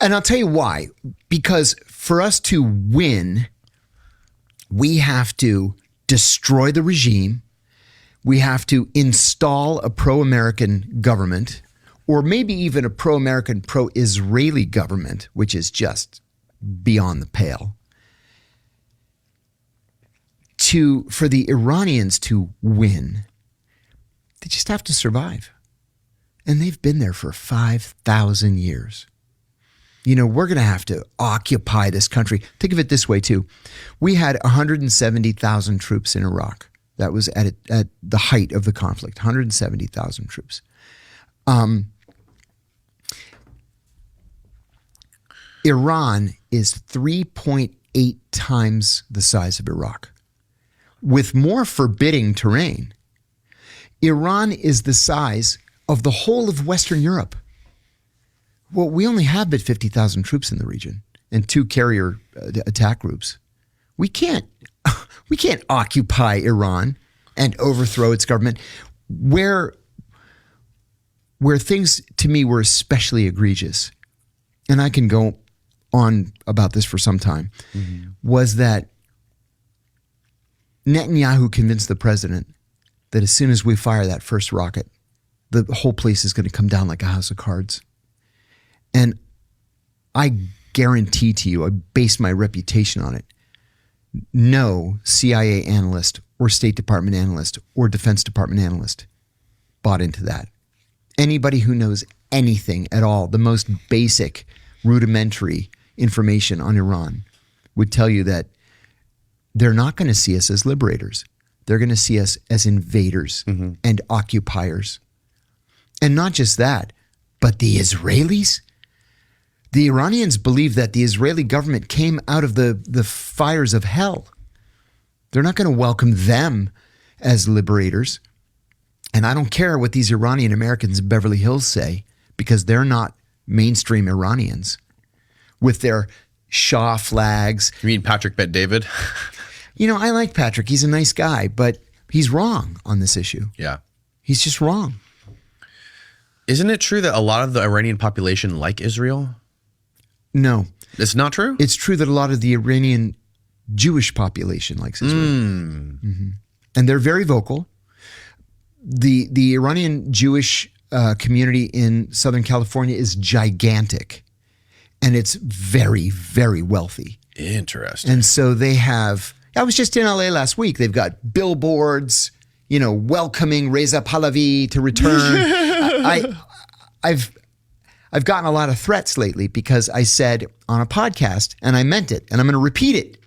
And I'll tell you why. Because for us to win, we have to destroy the regime. We have to install a pro-American government, or maybe even a pro-American, pro-Israeli government, which is just beyond the pale. For the Iranians to win, they just have to survive. And they've been there for 5,000 years. You know, we're going to have to occupy this country. Think of it this way, too. We had 170,000 troops in Iraq. That was at the height of the conflict, 170,000 troops. Iran is 3.8 times the size of Iraq, with more forbidding terrain. Iran is the size of the whole of Western Europe. Well, we only have but 50,000 troops in the region and 2 carrier attack groups. We can't occupy Iran and overthrow its government. Where things to me were especially egregious, and I can go on about this for some time, was that Netanyahu convinced the president that as soon as we fire that first rocket, the whole place is going to come down like a house of cards. And I guarantee to you, I base my reputation on it, no CIA analyst or State Department analyst or Defense Department analyst bought into that. Anybody who knows anything at all, the most basic, rudimentary information on Iran would tell you that they're not going to see us as liberators. They're going to see us as invaders and occupiers. And not just that, but the Israelis. The Iranians believe that the Israeli government came out of the fires of hell. They're not going to welcome them as liberators. And I don't care what these Iranian Americans in Beverly Hills say, because they're not mainstream Iranians with their Shah flags. You mean Patrick Bet David? You know, I like Patrick. He's a nice guy, but he's wrong on this issue. Yeah. He's just wrong. Isn't it true that a lot of the Iranian population like Israel? No. It's not true? It's true that a lot of the Iranian Jewish population likes Israel. And they're very vocal. The Iranian Jewish community in Southern California is gigantic. And it's very, very wealthy. Interesting. And so they have, I was just in LA last week. They've got billboards, you know, welcoming Reza Pahlavi to return. I've gotten a lot of threats lately because I said on a podcast, and I meant it, and I'm going to repeat it,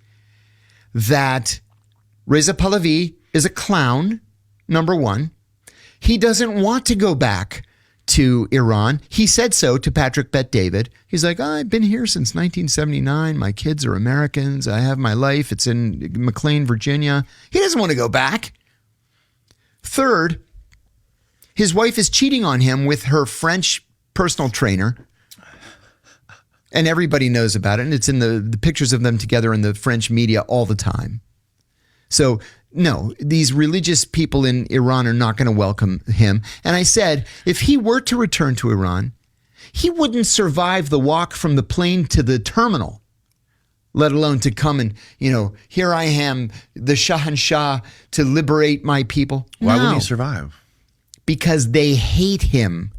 that Reza Pahlavi is a clown, number one. He doesn't want to go back to Iran. He said so to Patrick Bet David. He's like, I've been here since 1979. My kids are Americans. I have my life. It's in McLean, Virginia. He doesn't want to go back. Third, his wife is cheating on him with her French personal trainer. And everybody knows about it. And it's in the pictures of them together in the French media all the time. So no, these religious people in Iran are not going to welcome him. And I said, if he were to return to Iran, he wouldn't survive the walk from the plane to the terminal, let alone to come and, you know, here I am, the Shahanshah, to liberate my people. Why wouldn't he survive? Because they hate him.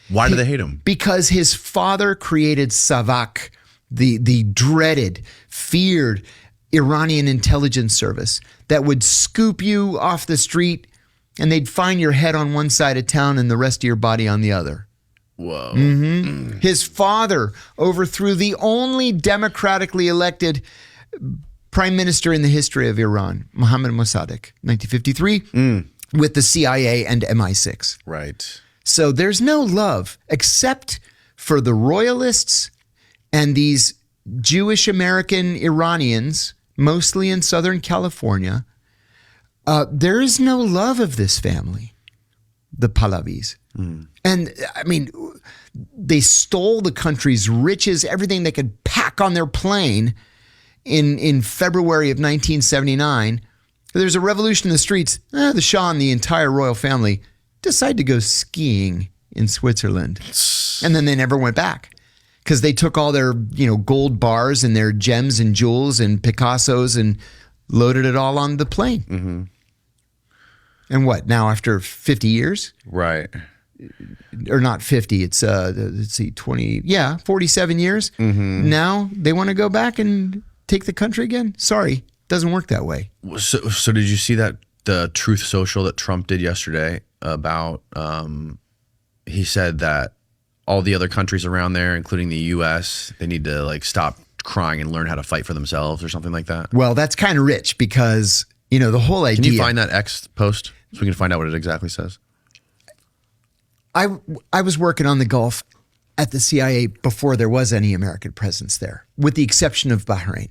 Why do they hate him? Because his father created Savak, the dreaded, feared Iranian intelligence service that would scoop you off the street and they'd find your head on one side of town and the rest of your body on the other. Whoa. His father overthrew the only democratically elected prime minister in the history of Iran, Mohammad Mossadegh, 1953, with the CIA and MI6. Right. So there's no love except for the royalists and these Jewish American Iranians, mostly in Southern California. There is no love of this family, the Pahlavis. And I mean, they stole the country's riches, everything they could pack on their plane in February of 1979. There's a revolution in the streets. The Shah and the entire royal family decide to go skiing in Switzerland. And then they never went back because they took all their, gold bars and their gems and jewels and Picassos and loaded it all on the plane. Mm-hmm. And what, now after 50 years? Right. Or not 50, it's, let's see, 47 years. Mm-hmm. Now they want to go back and take the country again? Sorry, doesn't work that way. So did you see that the Truth Social that Trump did yesterday about, he said that all the other countries around there, including the U.S., they need to like stop crying and learn how to fight for themselves or something like that? Well, that's kind of rich because, the whole idea. Can you find that X post so we can find out what it exactly says? I was working on the Gulf at the CIA before there was any American presence there, with the exception of Bahrain.